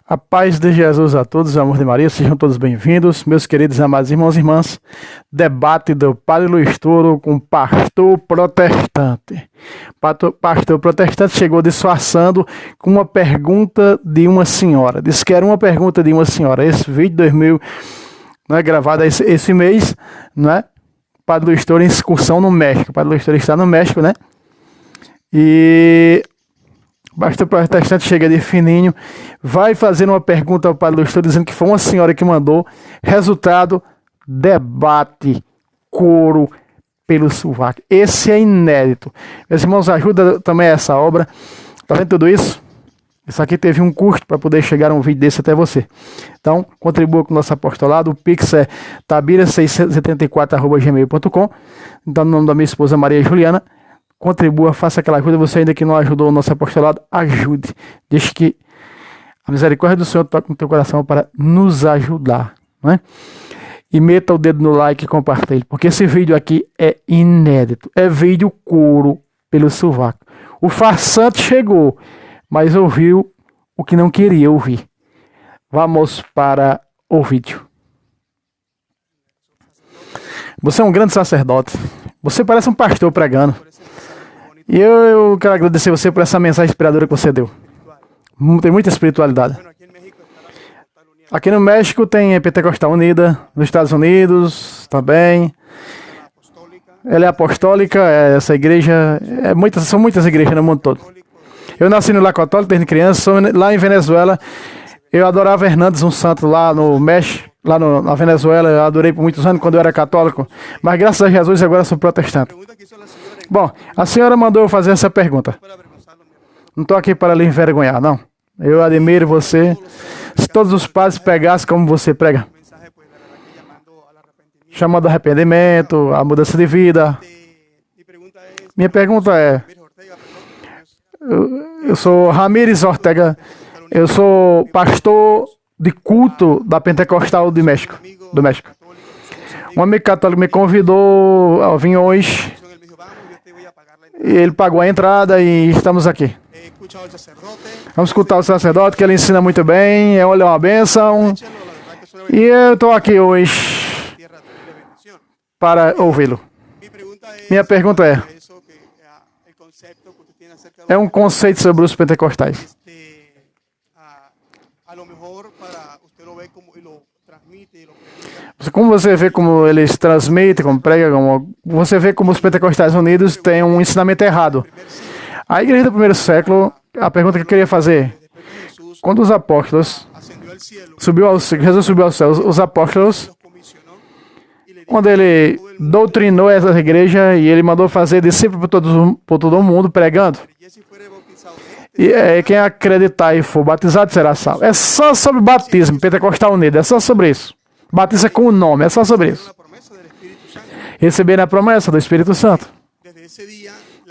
A paz de Jesus a todos, o amor de Maria, sejam todos bem-vindos, meus queridos amados irmãos e irmãs. Debate do Padre Luiz Toro com pastor protestante. Pastor protestante chegou disfarçando com uma pergunta de uma senhora. Disse que era uma pergunta de uma senhora. Esse vídeo 2000, não é gravado esse mês, não é? Padre Luiz Toro em excursão no México. O Padre Luiz Toro está no México, né? E o pastor protestante chega de fininho, vai fazer uma pergunta ao Padre Luiz Toro, dizendo que foi uma senhora que mandou. Resultado, debate, couro pelo sovaco. Esse é inédito. Meus irmãos, ajuda também essa obra. Tá vendo tudo isso? Isso aqui teve um custo para poder chegar um vídeo desse até você. Então, contribua com o nosso apostolado. O Pix é tabira674@gmail.com. Então, no nome da minha esposa Maria Juliana. Contribua, faça aquela ajuda. Você ainda que não ajudou o nosso apostolado, ajude. Deixe que a misericórdia do Senhor toque no teu coração para nos ajudar, não é? E meta o dedo no like e compartilhe, porque esse vídeo aqui é inédito. É vídeo couro pelo sovaco. O farsante chegou, mas ouviu o que não queria ouvir. Vamos para o vídeo. Você é um grande sacerdote. Você parece um pastor pregando. E eu quero agradecer você por essa mensagem inspiradora que você deu. Tem muita espiritualidade. Aqui no México tem a Pentecostal Unida, nos Estados Unidos também. Ela é apostólica, essa igreja, são muitas igrejas no mundo todo. Eu nasci no lar católico desde criança, lá em Venezuela. Eu adorava Hernandes, um santo lá no México, na Venezuela. Eu adorei por muitos anos quando eu era católico. Mas graças a Jesus agora sou protestante. Bom, a senhora mandou eu fazer essa pergunta. Não estou aqui para lhe envergonhar, não. Eu admiro você. Se todos os padres pregassem como você prega, chamando arrependimento, a mudança de vida. Minha pergunta é: eu sou Ramírez Ortega, eu sou pastor de culto da Pentecostal do México. Um amigo católico me convidou a vir hoje. Ele pagou a entrada e estamos aqui. Vamos escutar o sacerdote, que ele ensina muito bem. Ele é uma bênção. E eu estou aqui hoje para ouvi-lo. Minha pergunta é um conceito sobre os pentecostais. Como você vê como eles transmitem, como pregam, você vê como os pentecostais unidos têm um ensinamento errado. A igreja do primeiro século, a pergunta que eu queria fazer: quando os apóstolos Jesus subiu aos céus, os apóstolos, quando ele doutrinou essa igreja e ele mandou fazer discípulos por todo o mundo pregando, e quem acreditar e for batizado será salvo. É só sobre batismo, Pentecostal Unido, é só sobre isso. Batiza com o nome, é só sobre isso. Receber a promessa do Espírito Santo.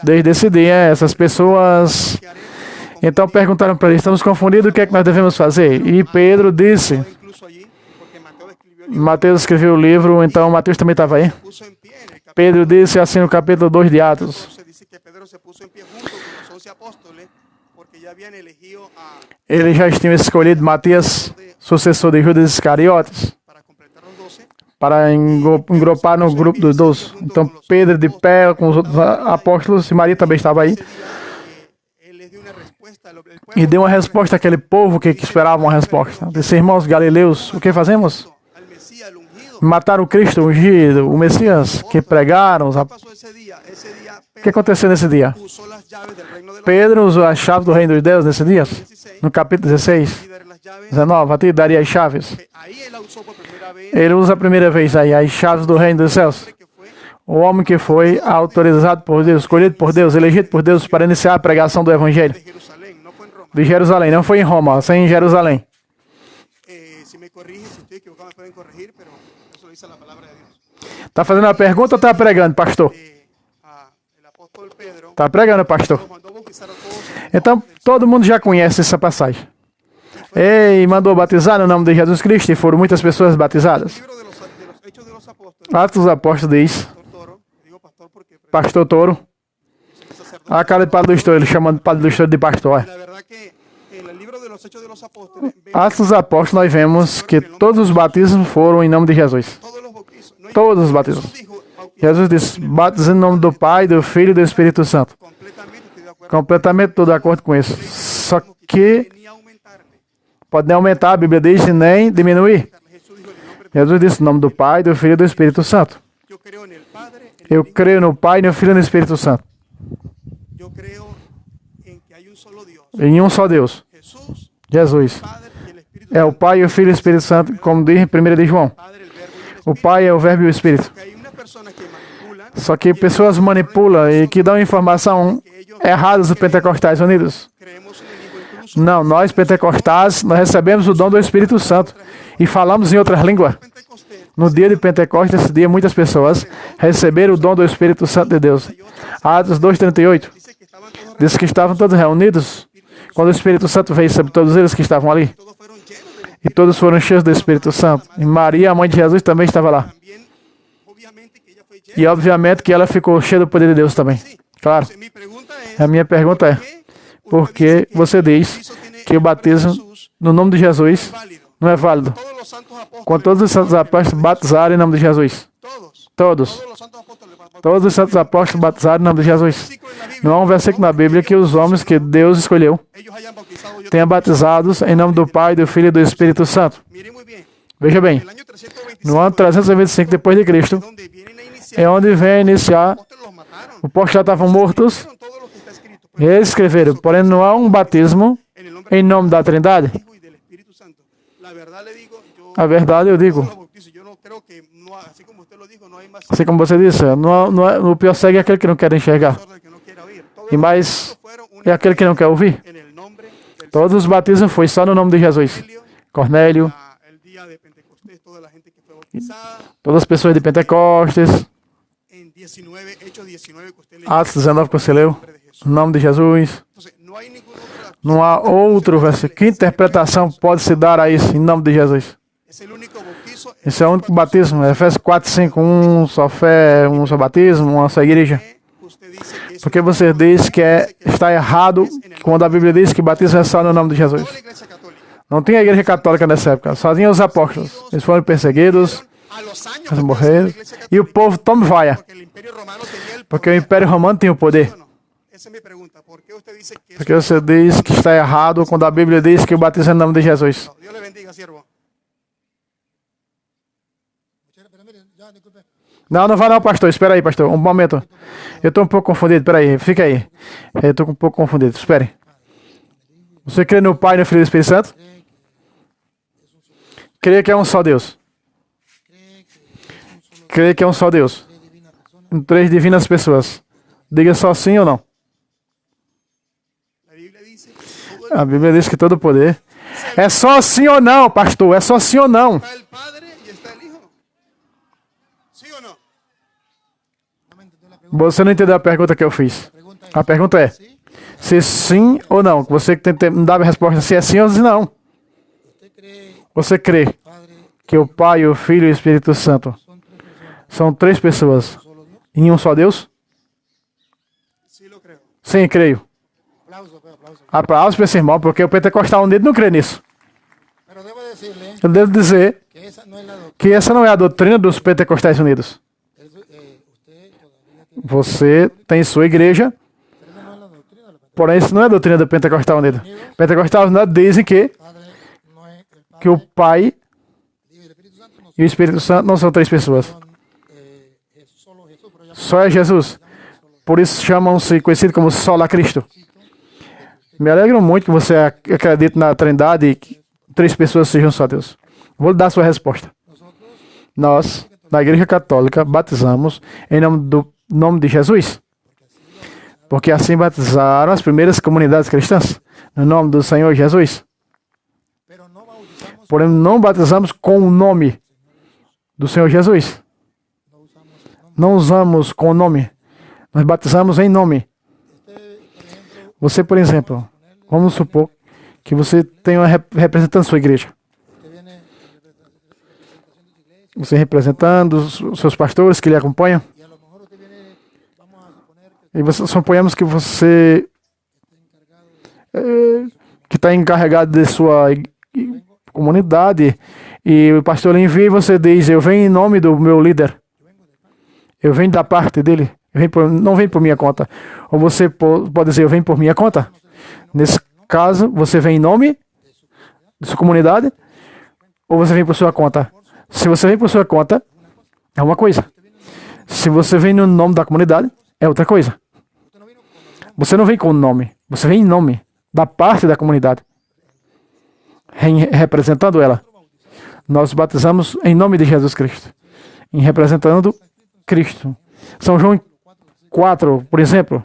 Desde esse dia, essas pessoas então perguntaram para ele: estamos confundidos, o que é que nós devemos fazer? E Pedro disse, Mateus escreveu o livro, então Mateus também estava aí. Pedro disse assim no capítulo 2 de Atos: ele já tinha escolhido Matias, sucessor de Judas Iscariotes, para engropar no grupo dos 12. Então Pedro de pé com os outros apóstolos, e Maria também estava aí, e deu uma resposta àquele povo que esperava uma resposta. Disse: irmãos galileus, o que fazemos? Mataram o Cristo ungido, o Messias, que pregaram. O que aconteceu nesse dia? Pedro usou as chaves do reino de Deus nesse dia, no capítulo 16, 19, a ti daria as chaves. Ele usa a primeira vez aí as chaves do reino dos céus. O homem que foi autorizado por Deus, escolhido por Deus, elegido por Deus para iniciar a pregação do Evangelho. De Jerusalém, não foi em Roma, foi em Jerusalém. Está fazendo uma pergunta ou está pregando, pastor? Está pregando, pastor. Então, todo mundo já conhece essa passagem. E mandou batizar no nome de Jesus Cristo, e foram muitas pessoas batizadas. Atos dos Apóstolos diz, pastor Toro, a cara de Padre Luiz Toro, ele chamando Padre Luiz Toro de pastor. Atos dos Apóstolos, nós vemos que todos os batismos foram em nome de Jesus. Todos os batismos. Jesus disse, batizando em nome do Pai, do Filho e do Espírito Santo. Completamente estou de acordo com isso. Só que pode nem aumentar, a Bíblia diz, nem diminuir. Jesus disse em nome do Pai, do Filho e do Espírito Santo. Eu creio no Pai, no Filho e no Espírito Santo. Em um só Deus. Jesus. É o Pai, o Filho e o Espírito Santo, como diz em 1 de João. O Pai é o Verbo e o Espírito. Só que pessoas manipulam e que dão informação errada dos pentecostais unidos. Não, nós pentecostais, nós recebemos o dom do Espírito Santo e falamos em outras línguas. No dia de Pentecostes, esse dia, muitas pessoas receberam o dom do Espírito Santo de Deus. Atos 2:38 diz que estavam todos reunidos quando o Espírito Santo veio sobre todos eles que estavam ali. E todos foram cheios do Espírito Santo. E Maria, a mãe de Jesus, também estava lá. E obviamente que ela ficou cheia do poder de Deus também. Claro. A minha pergunta é, por que você diz que o batismo no nome de Jesus não é válido? Quando todos os santos apóstolos batizaram em nome de Jesus. Todos. Todos os santos apóstolos batizaram em nome de Jesus. Não há um versículo na Bíblia que os homens que Deus escolheu tenham batizados em nome do Pai, do Filho e do Espírito Santo. Veja bem, no ano 325 depois de Cristo, é onde vem iniciar. Os apóstolos já estavam mortos. E eles escreveram, porém não há um batismo em nome da Trindade. A verdade eu digo. Assim como você disse, o pior cego é aquele que não quer enxergar. E mais é aquele que não quer ouvir. Todos os batismos foi só no nome de Jesus. Cornélio, todas as pessoas de Pentecostes, Atos 19 que você leu, no nome de Jesus. Não há outro versículo. Que interpretação pode se dar a isso em nome de Jesus? Esse é o único batismo. Efésios 4:5, um só fé, um só batismo, uma só igreja. Porque você diz que está errado quando a Bíblia diz que batismo é só no nome de Jesus. Não tinha igreja católica nessa época, só tinha os apóstolos. Eles foram perseguidos, eles morreram. E o povo toma vaia. Porque o Império Romano tinha o poder. Porque você diz que está errado quando a Bíblia diz que o batismo é no nome de Jesus. Não, não vai não, pastor. Espera aí, pastor. Um momento. Eu estou um pouco confundido. Espera aí. Fica aí. Eu estou um pouco confundido. Espere. Você crê no Pai, no Filho e no Espírito Santo? Crê que é um só Deus. Crê que é um só Deus. Em três divinas pessoas. Diga só sim ou não. A Bíblia diz que todo poder. É só sim ou não, pastor. É só sim ou não. Você não entendeu a pergunta que eu fiz. A pergunta é, se sim ou não. Você que me dava a resposta se é sim ou se não. Você crê que o Pai, o Filho e o Espírito Santo são três pessoas em um só Deus? Sim, creio. Aplausos para esse irmão, porque o pentecostal unido não crê nisso. Eu devo dizer que essa não é a doutrina dos pentecostais unidos. Você tem sua igreja, porém isso não é a doutrina do Pentecostal Unido. Pentecostal Unido dizem que o Pai e o Espírito Santo não são três pessoas. Só é Jesus. Por isso chamam-se conhecido como Sola Cristo. Me alegro muito que você acredite na Trindade e que três pessoas sejam só Deus. Vou lhe dar a sua resposta. Nós, na Igreja Católica, batizamos em nome de Jesus. Porque assim batizaram as primeiras comunidades cristãs, no nome do Senhor Jesus. Porém, não batizamos com o nome do Senhor Jesus. Não usamos com o nome. Nós batizamos em nome. Você, por exemplo, vamos supor que você tem uma representante da sua igreja. Você representando os seus pastores que lhe acompanham. E suponhamos que você que está encarregado de sua comunidade, e o pastor lhe envia e você diz: eu venho em nome do meu líder, eu venho da parte dele, não vem por minha conta. Ou você pode dizer: eu venho por minha conta. Nesse caso, você vem em nome de sua comunidade, ou você vem por sua conta. Se você vem por sua conta, é uma coisa. Se você vem no nome da comunidade, é outra coisa. Você não vem com o nome, você vem em nome da parte da comunidade, representando ela. Nós batizamos em nome de Jesus Cristo, em representando Cristo. São João 4, por exemplo,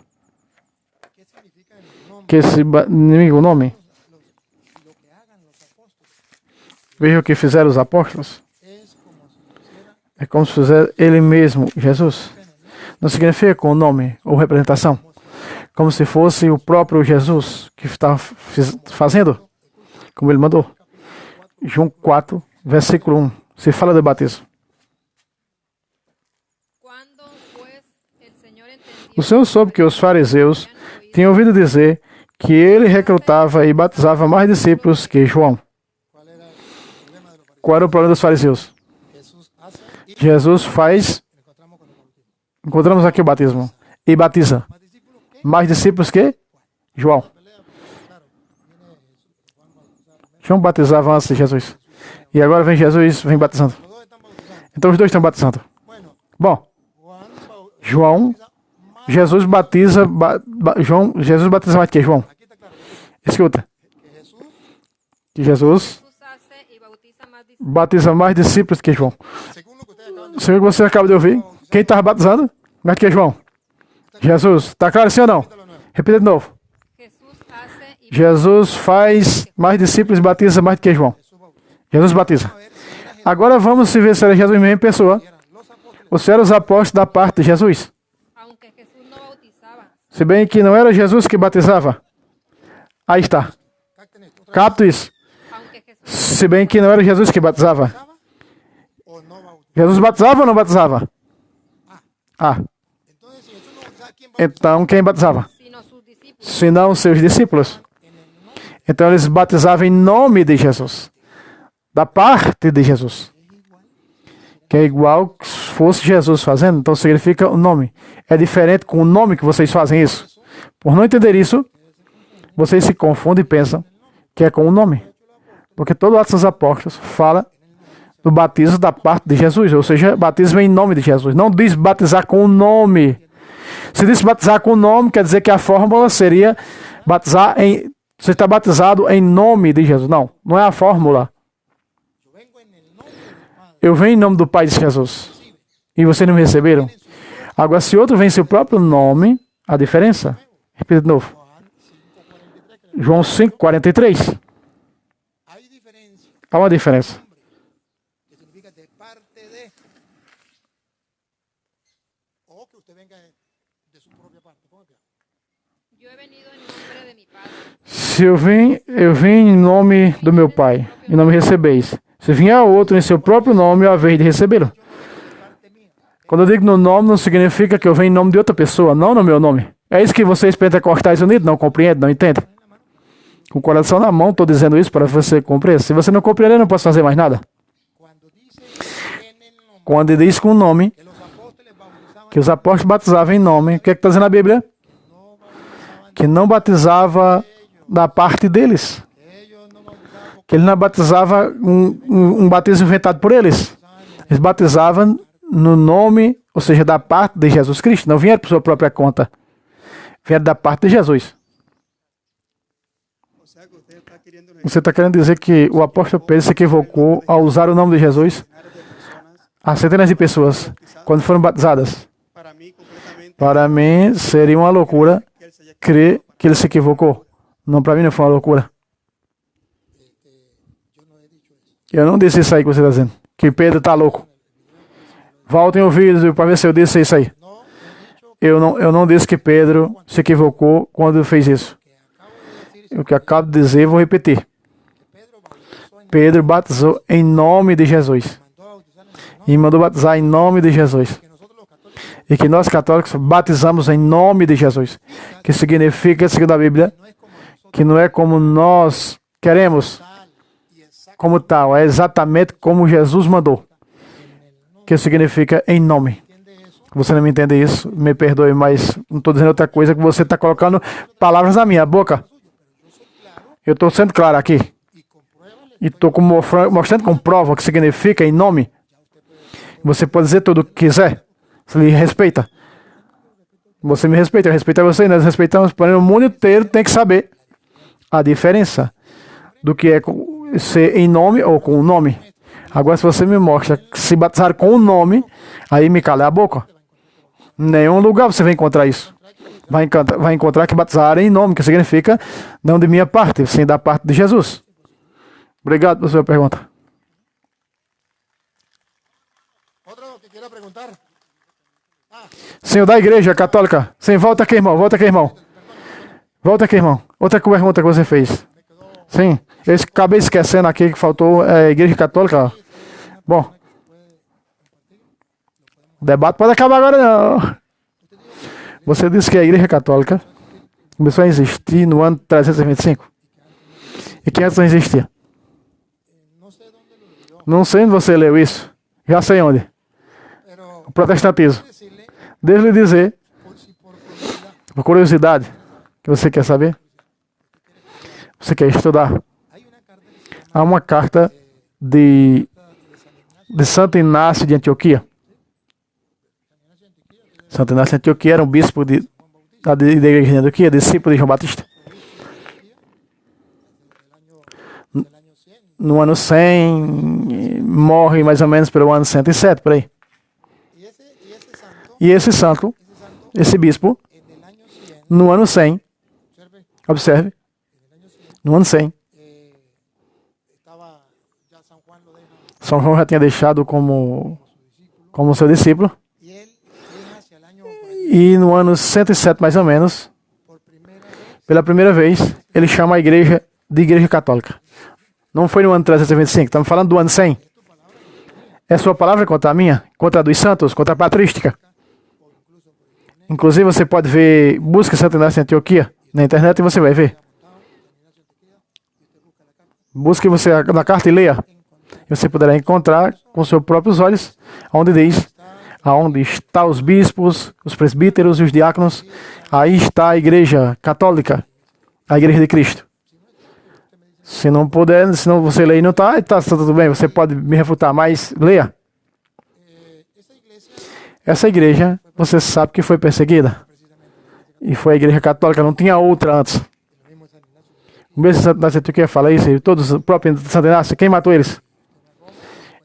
que significa o nome. Veja o que fizeram os apóstolos. É como se fizer ele mesmo, Jesus. Não significa com o nome ou representação. Como se fosse o próprio Jesus que está fazendo, como ele mandou. João 4, versículo 1. Se fala de batismo. O Senhor soube que os fariseus tinham ouvido dizer que ele recrutava e batizava mais discípulos que João. Qual era o problema dos fariseus? Jesus faz, encontramos aqui o batismo, e batiza mais discípulos que João. João batizava antes de Jesus. E agora vem Jesus, vem batizando. Então os dois estão batizando. Bom, Jesus batiza mais que João. Escuta. Que Jesus batiza mais discípulos que João. Segundo você acaba de ouvir, quem estava batizando mais que João? Jesus. Está claro sim ou não? Repita de novo. Jesus faz mais discípulos e batiza mais do que João. Jesus batiza. Agora vamos ver se era Jesus mesmo em pessoa ou se eram os apóstolos da parte de Jesus. Se bem que não era Jesus que batizava. Aí está. Capto isso. Se bem que não era Jesus que batizava. Jesus batizava ou não batizava? Então quem batizava? Se não seus discípulos. Então eles batizavam em nome de Jesus. Da parte de Jesus. Que é igual que fosse Jesus fazendo. Então significa o nome. É diferente com o nome que vocês fazem isso. Por não entender isso, vocês se confundem e pensam que é com o nome. Porque todo o Atos dos Apóstolos fala do batismo da parte de Jesus. Ou seja, batismo em nome de Jesus. Não diz batizar com o nome. Se diz batizar com o nome, quer dizer que a fórmula seria batizar em... Você está batizado em nome de Jesus. Não, não é a fórmula. Eu venho em nome do Pai de Jesus. E vocês não me receberam. Agora, se outro vem em seu próprio nome, a diferença? Repita de novo. João 5:43. Há uma diferença. Se eu vim em nome do meu Pai, e não me recebeis. Se vier outro em seu próprio nome, eu havei de recebê-lo. Quando eu digo no nome, não significa que eu venho em nome de outra pessoa, não no meu nome. É isso que vocês pentecostais unidos não compreendem, não entendem? Com o coração na mão, estou dizendo isso para você compreender. Se você não compreender, eu não posso fazer mais nada. Quando ele diz com o nome, que os apóstolos batizavam em nome, o que é que está dizendo a Bíblia? Que não batizava da parte deles. Que ele não batizava um batismo inventado por eles. Eles batizavam no nome, ou seja, da parte de Jesus Cristo. Não vieram por sua própria conta. Vieram da parte de Jesus. Você está querendo dizer que o apóstolo Pedro se equivocou ao usar o nome de Jesus a centenas de pessoas quando foram batizadas? Para mim, seria uma loucura crer que ele se equivocou. Não, para mim não foi uma loucura. Eu não disse isso aí que você está dizendo. Que Pedro está louco. Voltem ouvidos para ver se eu disse isso aí. Eu não disse que Pedro se equivocou quando fez isso. O que acabo de dizer, vou repetir. Pedro batizou em nome de Jesus. E mandou batizar em nome de Jesus. E que nós católicos batizamos em nome de Jesus. Que significa, segundo a Bíblia, que não é como nós queremos, como tal, é exatamente como Jesus mandou, que significa em nome. Você não me entende isso, me perdoe, mas não estou dizendo outra coisa, que você está colocando palavras na minha boca. Eu estou sendo claro aqui. E estou mostrando com prova o que significa em nome. Você pode dizer tudo o que quiser. Você me respeita. Você me respeita, eu respeito você, nós respeitamos, porém o mundo inteiro tem que saber a diferença do que é ser em nome ou com o nome. Agora, se você me mostra que se batizar com o nome, aí me cala a boca. Em nenhum lugar você vai encontrar isso. Vai encontrar que batizar em nome, que significa não de minha parte, sim da parte de Jesus. Obrigado pela sua pergunta. Senhor da Igreja Católica. Sim, volta aqui, irmão. Volta aqui, irmão. Volta aqui, irmão. Outra pergunta que você fez. Sim, eu acabei esquecendo aqui que faltou a Igreja Católica. Bom, o debate pode acabar agora, não. Você disse que a Igreja Católica começou a existir no ano 325. E que antes não existia. Não sei onde você leu isso. Já sei onde. O protestantismo. Deixa eu lhe dizer, por curiosidade, que você quer saber, você quer estudar. Há uma carta de Santo Inácio de Antioquia. Santo Inácio de Antioquia era um bispo da igreja de Antioquia, discípulo de João Batista. No ano 100, morre mais ou menos pelo ano 107, por aí. E esse santo, esse bispo, no ano 100, observe, no ano 100, São João já tinha deixado como seu discípulo. E no ano 107, mais ou menos, pela primeira vez, ele chama a igreja de Igreja Católica. Não foi no ano 325, estamos falando do ano 100. É sua palavra contra a minha, contra a dos santos, contra a patrística. Inclusive, você pode ver, busca Santo Inácio de Antioquia na internet e você vai ver. Busque você na carta e leia. E você poderá encontrar com seus próprios olhos onde diz, aonde está os bispos, os presbíteros e os diáconos. Aí está a Igreja Católica, a Igreja de Cristo. Se não puder, se não você ler e não está, tá tudo bem, você pode me refutar, mas leia. Essa igreja, você sabe que foi perseguida. E foi a Igreja Católica, não tinha outra antes. O mesmo Santo Inácio que fala isso, e todos os próprios Santo Inácio, quem matou eles?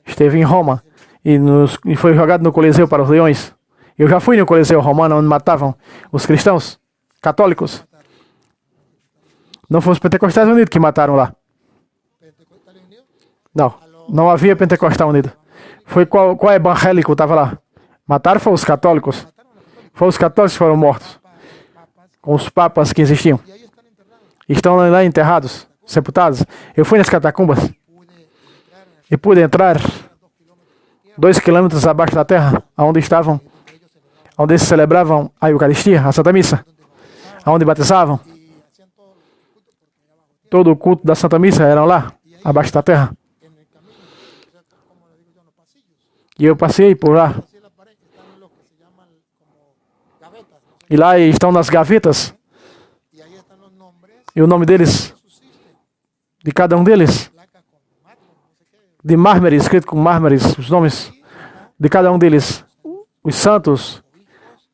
Esteve em Roma e foi jogado no Coliseu para os leões. Eu já fui no Coliseu romano, onde matavam os cristãos católicos. Não foram os pentecostais unidos que mataram lá. Não havia pentecostal unido. Foi qual evangélico estava lá? Mataram foi os católicos. Foi os católicos que foram mortos. Com os papas que existiam. Estão lá enterrados, sepultados. Eu fui nas catacumbas e pude entrar 2 quilômetros abaixo da terra, onde eles celebravam a Eucaristia, a Santa Missa, onde batizavam. Todo o culto da Santa Missa era lá, abaixo da terra. E eu passei por lá. E lá estão nas gavetas. E o nome deles, de cada um deles, de mármore, escrito com mármore, os nomes de cada um deles, os santos,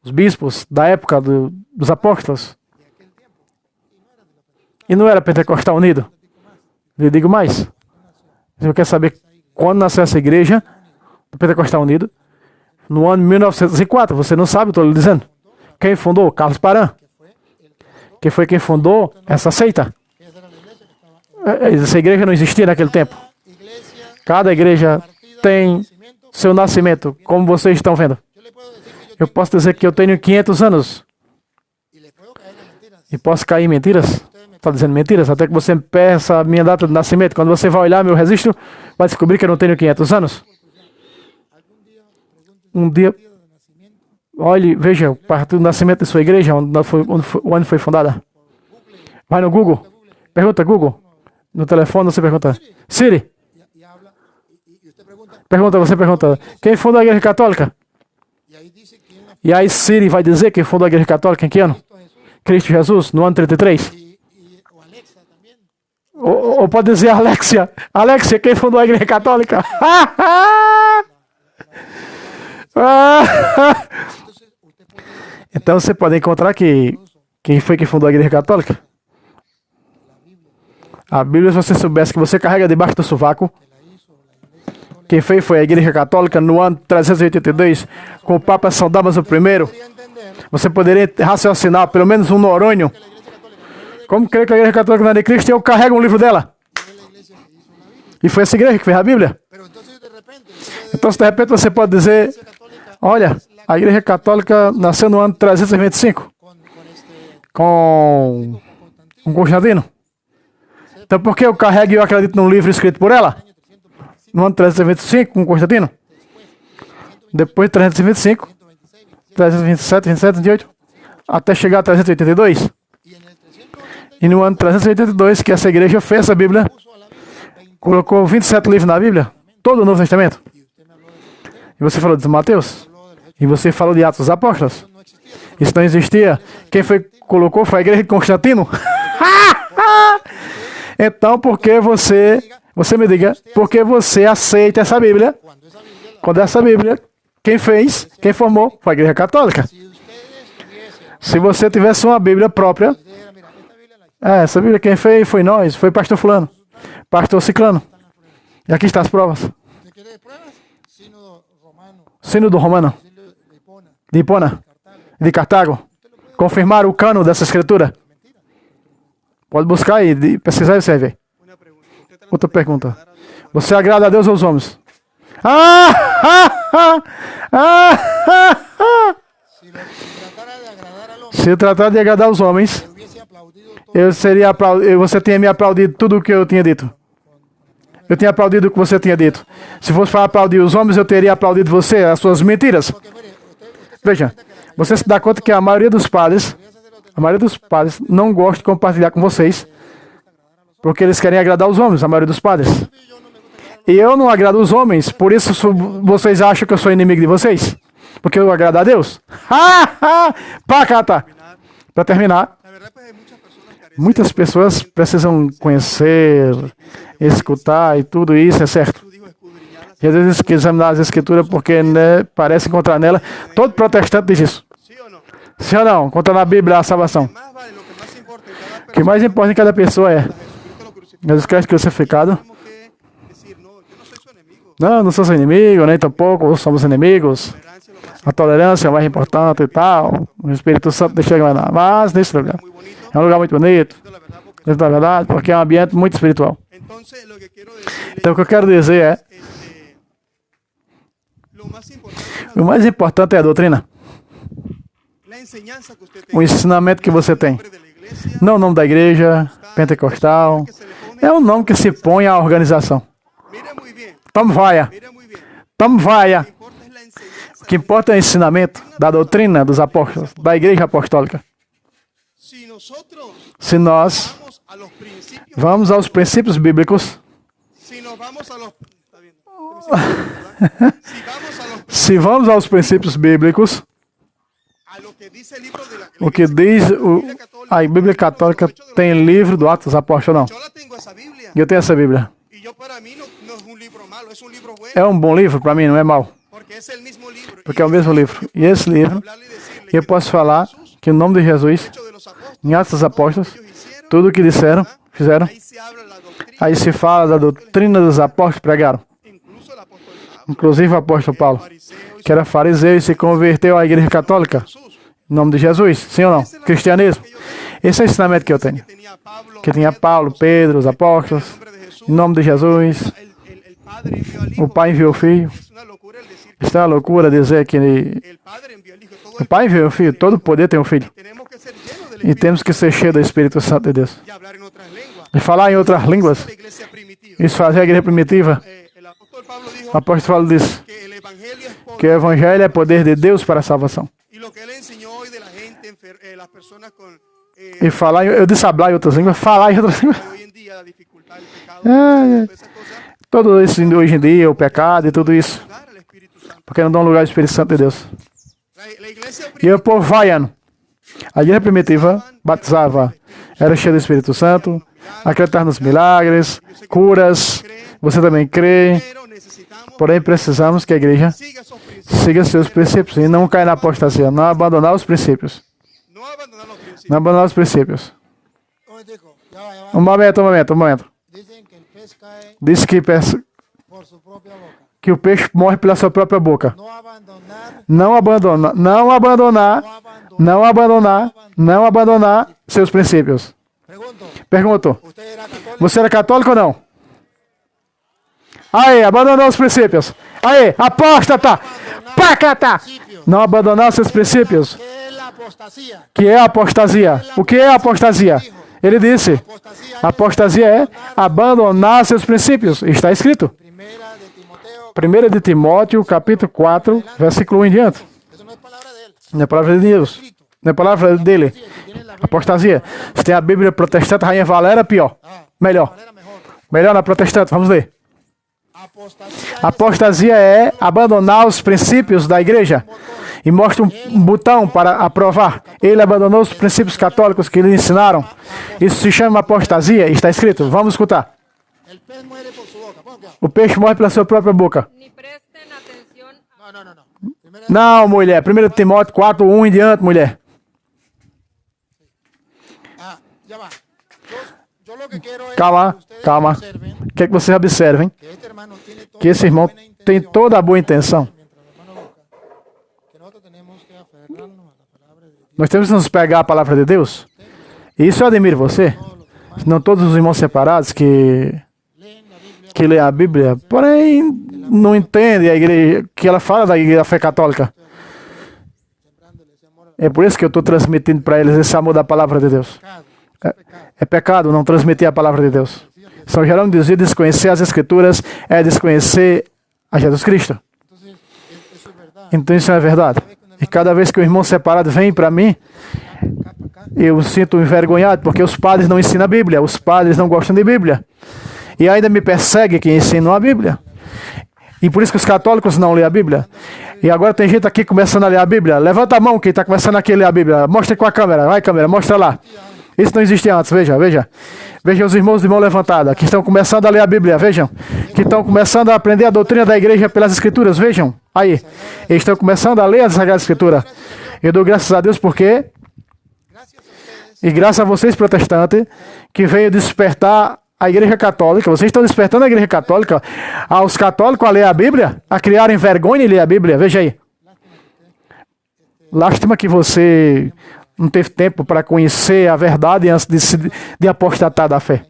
os bispos da época dos apóstolos. E não era Pentecostal unido. Eu digo mais. Você quer saber quando nasceu essa igreja do Pentecostal unido? No ano 1904. Você não sabe, estou lhe dizendo. Quem fundou? Carlos Paran. Que foi quem fundou essa seita. Essa igreja não existia naquele tempo. Cada igreja tem seu nascimento, como vocês estão vendo. Eu posso dizer que eu tenho 500 anos. E posso cair em mentiras? Está dizendo mentiras? Até que você peça a minha data de nascimento. Quando você vai olhar meu registro, vai descobrir que eu não tenho 500 anos. Um dia, olhe, veja o nascimento de sua igreja, onde foi fundada. Vai no Google Pergunta, Google. No telefone você pergunta. Siri. Você pergunta. Quem fundou a Igreja Católica? E aí Siri vai dizer quem fundou a Igreja Católica em que ano? Cristo Jesus, no ano 33. Ou pode dizer Alexia. Alexia, quem fundou a Igreja Católica? Então você pode encontrar que quem foi que fundou a Igreja Católica? A Bíblia, se você soubesse que você carrega debaixo do sovaco, quem fez foi a Igreja Católica no ano 382, com o Papa São Damaso I. Você poderia raciocinar pelo menos um neurônio. Como creio que a Igreja Católica não é de Cristo, eu carrego um livro dela. E foi essa igreja que fez a Bíblia. Então, se de repente você pode dizer, olha, a Igreja Católica nasceu no ano 325, com Constantino. Então, por que eu carrego e eu acredito num livro escrito por ela? No ano 325, com Constantino. Depois de 325, 327, 27, 28, até chegar a 382. E no ano 382, que essa igreja fez essa Bíblia, colocou 27 livros na Bíblia, todo o Novo Testamento. E você falou de Mateus. E você falou de Atos dos Apóstolos. Isso não existia. Quem foi colocou foi a igreja de Constantino. Então, por que você me diga, por que você aceita essa Bíblia? Quando essa Bíblia, quem fez, quem formou, foi a Igreja Católica. Se você tivesse uma Bíblia própria, essa Bíblia quem fez foi nós, foi pastor fulano, pastor ciclano. E aqui estão as provas. Sínodo Romano, de Hipona, de Cartago, confirmar o cano dessa escritura. Pode buscar e pesquisar e você vai ver. Outra pergunta. Você agrada a Deus ou aos homens? Se eu tratar de agradar aos homens, você tinha me aplaudido tudo o que eu tinha dito. Eu tinha aplaudido o que você tinha dito. Se fosse para aplaudir os homens, eu teria aplaudido você, as suas mentiras. Veja, você se dá conta que a maioria dos padres não gosta de compartilhar com vocês, porque eles querem agradar os homens, a maioria dos padres. E eu não agrado os homens, por isso vocês acham que eu sou inimigo de vocês? Porque eu agrado a Deus? Para terminar, muitas pessoas precisam conhecer, escutar e tudo isso, é certo. E às vezes quer examinar as escrituras porque parece encontrar nela. Todo protestante diz isso. Sim ou não? Conta na Bíblia a salvação. O que mais importa em cada pessoa é Jesus Cristo crucificado. Não sou seu inimigo, nem tampouco somos inimigos. A tolerância é mais importante e tal. O Espírito Santo deixa eu lá. Mas nesse lugar. É um lugar muito bonito. Isso é verdade, porque é um ambiente muito espiritual. Então o que eu quero dizer é, o mais importante é a doutrina. O ensinamento que você tem. Não o nome da igreja, pentecostal. É um nome que se põe à organização. Tamo vaia. O que importa é o ensinamento da doutrina dos apóstolos, da igreja apostólica. Se nós vamos aos princípios bíblicos, se vamos aos princípios bíblicos, o que diz a Bíblia Católica tem livro do Atos dos Apóstolos, não. Eu tenho essa Bíblia. É um bom livro para mim, não é mau. Porque é o mesmo livro. E esse livro, eu posso falar que o nome de Jesus, em Atos dos Apóstolos, tudo o que disseram, fizeram, aí se fala da doutrina dos apóstolos pregaram. Inclusive o apóstolo Paulo, que era fariseu e se converteu à Igreja Católica. Em nome de Jesus, sim ou não? Cristianismo. Esse é o ensinamento que eu tenho. Que tinha Paulo, Pedro, os apóstolos. Em nome de Jesus. O Pai enviou o Filho. Está a loucura dizer que o Pai enviou o Filho. Todo poder tem um Filho. E temos que ser cheios do Espírito Santo de Deus. E falar em outras línguas. Isso fazer a igreja primitiva. O apóstolo Paulo diz que o Evangelho é poder de Deus para a salvação. E falar, eu disse hablar em outras línguas, falar em outras línguas. Tudo isso hoje em dia, o pecado e tudo isso. Porque não dão lugar ao Espírito Santo de Deus. E o povo vaiano. A igreja primitiva batizava, era cheia do Espírito Santo, acreditava nos milagres, curas. Você também crê. Porém, precisamos que a igreja siga seus princípios e não caia na apostasia, não abandonar os princípios. Não abandonar os princípios. Um momento. Diz que o peixe morre pela sua própria boca. Não abandonar seus princípios. Pergunto, você era católico ou não? Aí, abandonou os princípios. Aí, apóstata! Pacata! Não abandonar seus princípios. Que é apostasia? O que é apostasia? Ele disse, apostasia é abandonar seus princípios. Está escrito. 1 de Timóteo, capítulo 4, versículo 1 em diante. Não é palavra de Deus. Não é palavra dele. Apostasia. Se tem a Bíblia protestante, Rainha Valera, pior. Melhor. Melhor na protestante. Vamos ler. Apostasia é abandonar os princípios da igreja. E mostra um botão para aprovar. Ele abandonou os princípios católicos que lhe ensinaram. Isso se chama apostasia. Está escrito. Vamos escutar. O peixe morre pela sua própria boca. Não, mulher. 1 Timóteo 4, 1 em diante, mulher. Calma. Quer que vocês observem que esse irmão tem toda a boa intenção. Nós temos que nos pegar a palavra de Deus. E isso eu admiro você. Não todos os irmãos separados que lêem a Bíblia, porém não entendem a igreja, que ela fala da fé católica. É por isso que eu estou transmitindo para eles esse amor da palavra de Deus. É pecado não transmitir a palavra de Deus. São Jerônimo dizia, desconhecer as Escrituras é desconhecer a Jesus Cristo. Então isso é verdade. E cada vez que o irmão separado vem para mim, eu me sinto envergonhado, porque os padres não ensinam a Bíblia, os padres não gostam de Bíblia. E ainda me persegue que ensinam a Bíblia. E por isso que os católicos não lêem a Bíblia. E agora tem gente aqui começando a ler a Bíblia. Levanta a mão quem está começando aqui a ler a Bíblia. Mostra com a câmera. Vai, câmera, mostra lá. Isso não existia antes, veja. Veja os irmãos de mão levantada, que estão começando a ler a Bíblia, vejam. Que estão começando a aprender a doutrina da igreja pelas Escrituras, vejam. Aí, eles estão começando a ler a Sagrada Escritura. Eu dou graças a Deus porque... E graças a vocês, protestantes, que veio despertar a igreja católica. Vocês estão despertando a igreja católica, aos católicos a ler a Bíblia, a criarem vergonha em ler a Bíblia. Veja aí. Lástima que você não teve tempo para conhecer a verdade antes de apostatar da fé.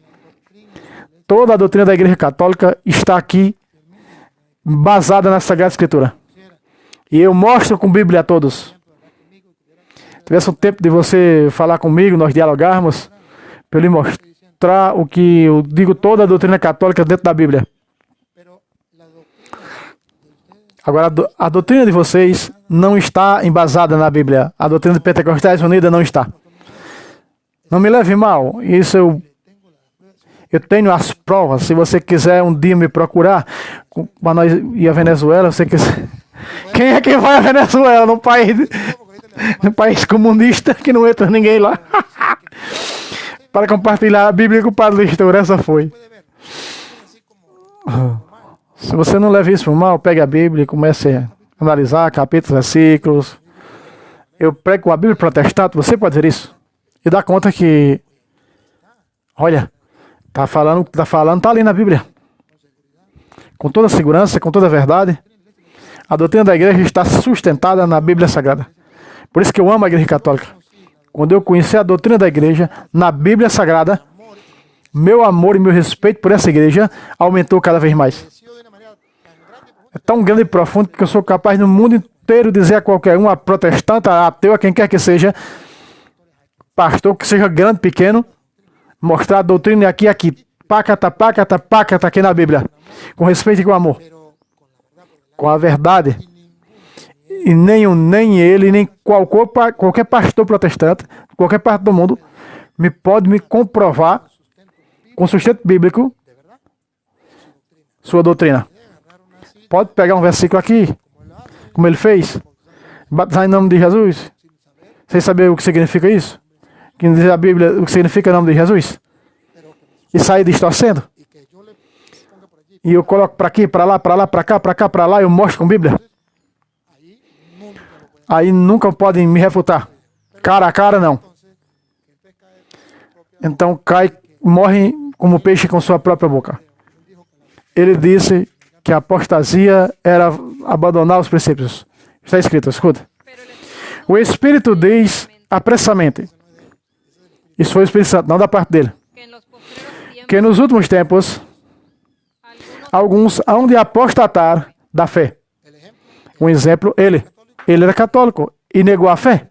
Toda a doutrina da igreja católica está aqui, basada na Sagrada Escritura. E eu mostro com Bíblia a todos. Tivesse um tempo de você falar comigo, nós dialogarmos, para eu lhe mostrar o que eu digo, toda a doutrina católica dentro da Bíblia. Agora, a doutrina de vocês não está embasada na Bíblia. A doutrina de Pentecostais Unida não está. Não me leve mal. Isso eu tenho as provas. Se você quiser um dia me procurar, para nós ir à Venezuela, você quiser... Quem é que vai à Venezuela? No país comunista que não entra ninguém lá. Para compartilhar a Bíblia com o Padre Listor. Essa foi. Se você não leva isso para o mal, pegue a Bíblia e comece a analisar capítulos, versículos. Eu prego com a Bíblia protestante, você pode dizer isso. E dá conta que, olha, tá falando, tá ali na Bíblia. Com toda a segurança, com toda a verdade. A doutrina da igreja está sustentada na Bíblia Sagrada. Por isso que eu amo a igreja católica. Quando eu conheci a doutrina da igreja na Bíblia Sagrada, meu amor e meu respeito por essa igreja aumentou cada vez mais. É tão grande e profundo que eu sou capaz no mundo inteiro dizer a qualquer um, a protestante, a ateu, a quem quer que seja, pastor, que seja grande, pequeno, mostrar a doutrina aqui, pacata, aqui na Bíblia, com respeito e com amor, com a verdade. E nem ele, nem qualquer pastor protestante, qualquer parte do mundo, pode me comprovar com sustento bíblico sua doutrina. Pode pegar um versículo aqui, como ele fez, batizar em nome de Jesus, sem saber o que significa isso, que diz a Bíblia o que significa o nome de Jesus, e sair distorcendo. E eu coloco para aqui, para lá, para lá, para cá, para cá, para lá, eu mostro com a Bíblia. Aí nunca podem me refutar. Cara a cara, não. Então cai, morre como peixe com sua própria boca. Ele disse que a apostasia era abandonar os princípios. Está escrito, escuta. O Espírito diz apressadamente. Isso foi o Espírito Santo, não da parte dele. Que nos últimos tempos, alguns hão de apostatar da fé. Um exemplo, ele era católico e negou a fé.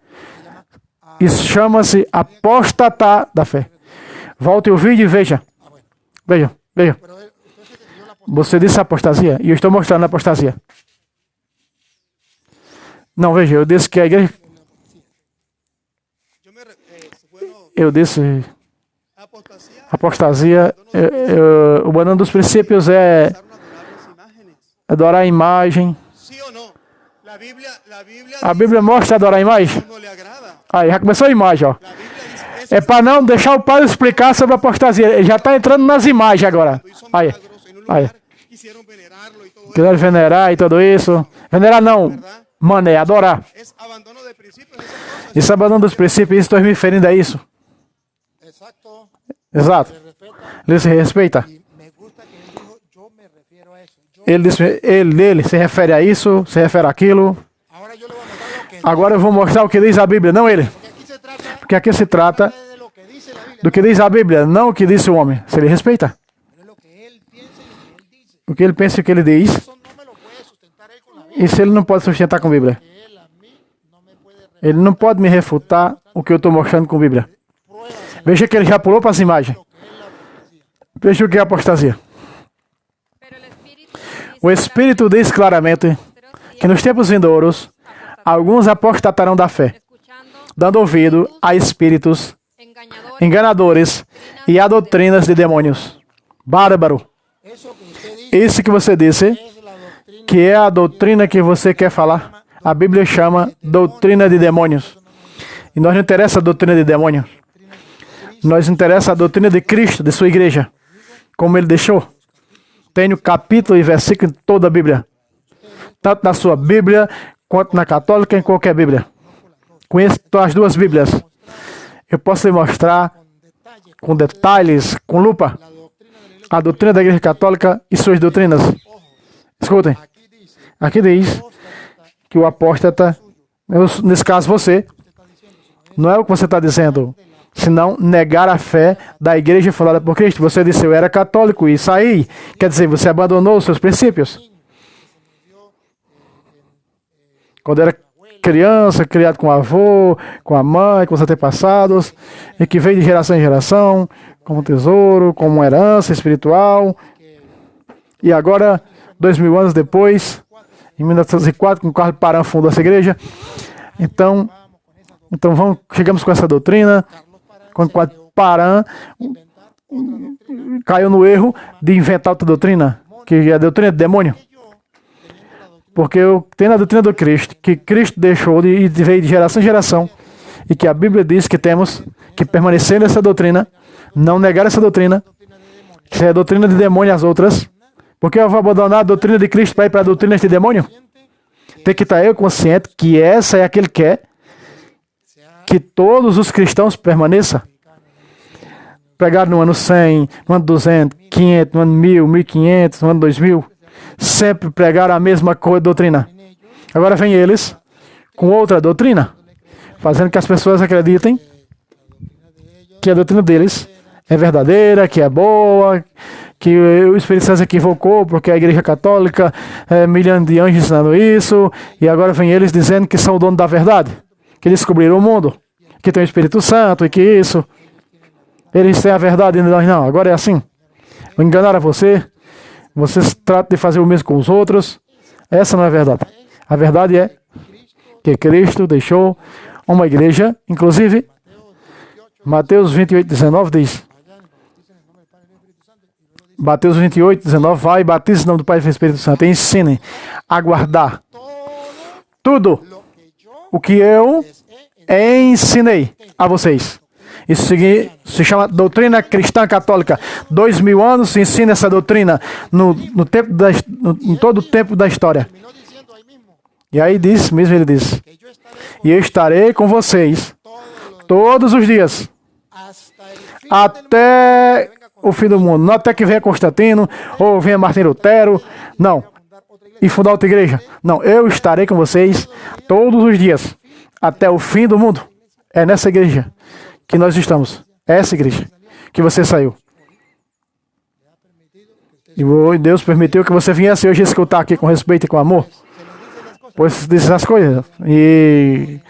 Isso chama-se apostatar da fé. Volte o vídeo e veja. Veja. Você disse apostasia e eu estou mostrando a apostasia. Não, veja, eu disse que a igreja... Eu disse... Apostasia, o abandono dos princípios é adorar a imagem. A Bíblia mostra adorar a imagem. Aí, já começou a imagem, ó. É para não deixar o padre explicar sobre a apostasia. Ele já está entrando nas imagens agora. Aí. Querendo venerar e tudo isso. Venerar não, mané, adorar. Esse abandono dos princípios, estou me referindo a isso. Exato. Ele se respeita. Ele se refere a isso, se refere àquilo. Agora eu vou mostrar o que diz a Bíblia, não ele. Porque aqui se trata do que diz a Bíblia, não o que disse o homem. Se ele respeita. O que ele pensa e o que ele diz. E se ele não pode sustentar com a Bíblia? Ele não pode me refutar o que eu estou mostrando com a Bíblia. Veja que ele já pulou para as imagens. Veja o que é apostasia. O Espírito diz claramente que nos tempos vindouros, alguns apostatarão da fé, dando ouvido a espíritos enganadores e a doutrinas de demônios. Bárbaro. Isso que você disse, que é a doutrina que você quer falar, a Bíblia chama doutrina de demônios. E nós não interessa a doutrina de demônios. Nós interessa a doutrina de Cristo, de sua igreja, como ele deixou. Tenho capítulo e versículo em toda a Bíblia. Tanto na sua Bíblia, quanto na católica, em qualquer Bíblia. Conheço as duas Bíblias. Eu posso lhe mostrar com detalhes, com lupa, a doutrina da Igreja Católica e suas doutrinas. Escutem. Aqui diz que o apóstata, nesse caso você, não é o que você está dizendo, senão negar a fé da igreja fundada por Cristo. Você disse, eu era católico e saí. Quer dizer, você abandonou os seus princípios. Quando era criança, criado com o avô, com a mãe, com os antepassados, e que veio de geração em geração, como tesouro, como herança espiritual. E agora, 2000 anos depois, em 1904, com Carlos Paran fundou essa igreja. Então chegamos com essa doutrina, quando Paran caiu no erro de inventar outra doutrina, que é a doutrina do demônio. Porque eu tenho a doutrina do Cristo, que Cristo deixou e veio de geração em geração, e que a Bíblia diz que temos que permanecer nessa doutrina, não negar essa doutrina, que é a doutrina de demônio as outras. Porque eu vou abandonar a doutrina de Cristo para ir para a doutrina de demônio? Tem que estar eu consciente que essa é a que ele quer, que todos os cristãos permaneçam. Pregaram no ano 100, no ano 200, 500, no ano 1000, 1500, no ano 2000. Sempre pregaram a mesma doutrina. Agora vem eles com outra doutrina, fazendo que as pessoas acreditem que a doutrina deles é verdadeira, que é boa, que o Espírito Santo se equivocou porque a Igreja Católica é milhão de anjos ensinando isso, e agora vem eles dizendo que são o dono da verdade, que descobriram o mundo, que tem o Espírito Santo e que isso, eles têm a verdade e nós não. Agora é assim. Enganaram você, vocês tratam de fazer o mesmo com os outros. Essa não é a verdade. A verdade é que Cristo deixou uma igreja, inclusive Mateus 28:19 diz. Mateus 28:19, vai, batize em nome do Pai e do Espírito Santo. E ensinem a guardar tudo o que eu ensinei a vocês. Isso se chama doutrina cristã católica. 2000 anos se ensina essa doutrina em todo o tempo da história. E aí ele diz, e eu estarei com vocês todos os dias, até o fim do mundo. Não até que venha Constantino, ou venha Martim Lutero, não. E fundar outra igreja. Não, eu estarei com vocês todos os dias, até o fim do mundo. É nessa igreja que nós estamos. É essa igreja que você saiu. E Deus permitiu que você viesse hoje escutar aqui com respeito e com amor. Pois diz as coisas. E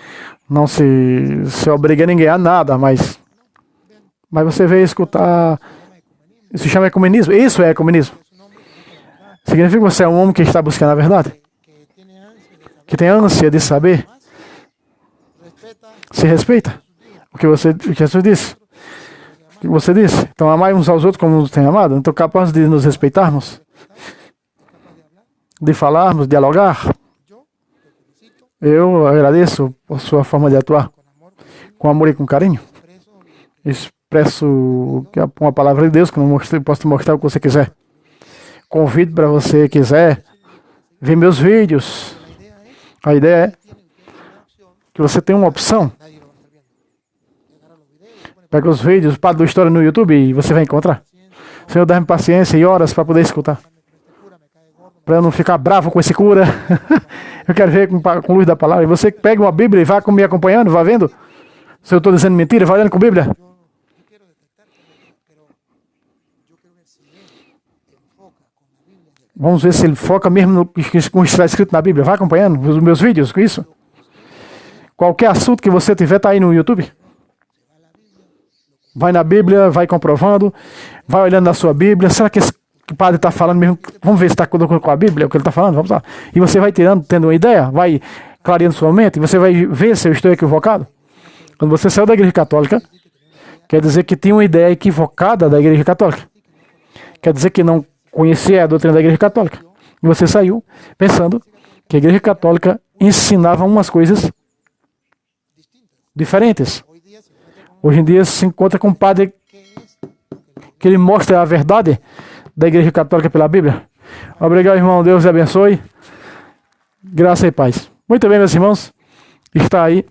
não se obriga ninguém a nada, mas você veio escutar. Isso se chama ecumenismo. Isso é ecumenismo. Significa que você é um homem que está buscando a verdade. Que tem ânsia de saber. Se respeita. O que Jesus disse. O que você disse. Então, amai uns aos outros como nos tem amado. Então, capaz de nos respeitarmos. De falarmos, dialogar. Eu agradeço por sua forma de atuar. Com amor e com carinho. Expresso uma palavra de Deus que não posso te mostrar o que você quiser. Convido para você quiser ver meus vídeos. A ideia é que você tem uma opção. Pega os vídeos, Padre do História no YouTube e você vai encontrar. Senhor, dá-me paciência e horas para poder escutar. Para eu não ficar bravo com esse cura. Eu quero ver com luz da palavra. E você pega uma Bíblia e vai me acompanhando, vai vendo. Se eu estou dizendo mentira, vai olhando com a Bíblia. Vamos ver se ele foca mesmo no que está escrito na Bíblia. Vai acompanhando os meus vídeos com isso. Qualquer assunto que você tiver, está aí no YouTube. Vai na Bíblia, vai comprovando, vai olhando na sua Bíblia. Será que esse padre está falando mesmo? Vamos ver se está com a Bíblia, o que ele está falando. Vamos lá. E você vai tendo uma ideia, vai clareando sua mente, e você vai ver se eu estou equivocado. Quando você saiu da Igreja Católica, quer dizer que tinha uma ideia equivocada da Igreja Católica. Quer dizer que não conhecia a doutrina da Igreja Católica. E você saiu pensando que a Igreja Católica ensinava umas coisas diferentes. Hoje em dia se encontra com um padre que ele mostra a verdade da Igreja Católica pela Bíblia. Obrigado, irmão. Deus abençoe. Graça e paz. Muito bem, meus irmãos. Está aí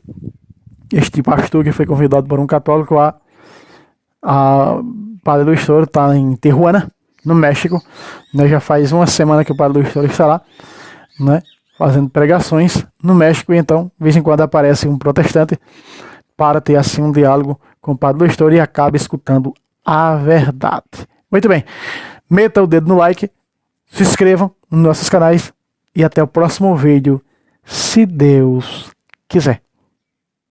este pastor que foi convidado por um católico a Padre Luiz Toro, está em Tijuana, no México. Já faz uma semana que o Padre Luiz Toro está lá, né, fazendo pregações no México. E então, de vez em quando aparece um protestante para ter assim um diálogo com o Padre Luiz Toro e acaba escutando a verdade. Muito bem. Meta o dedo no like, se inscrevam nos nossos canais e até o próximo vídeo, se Deus quiser.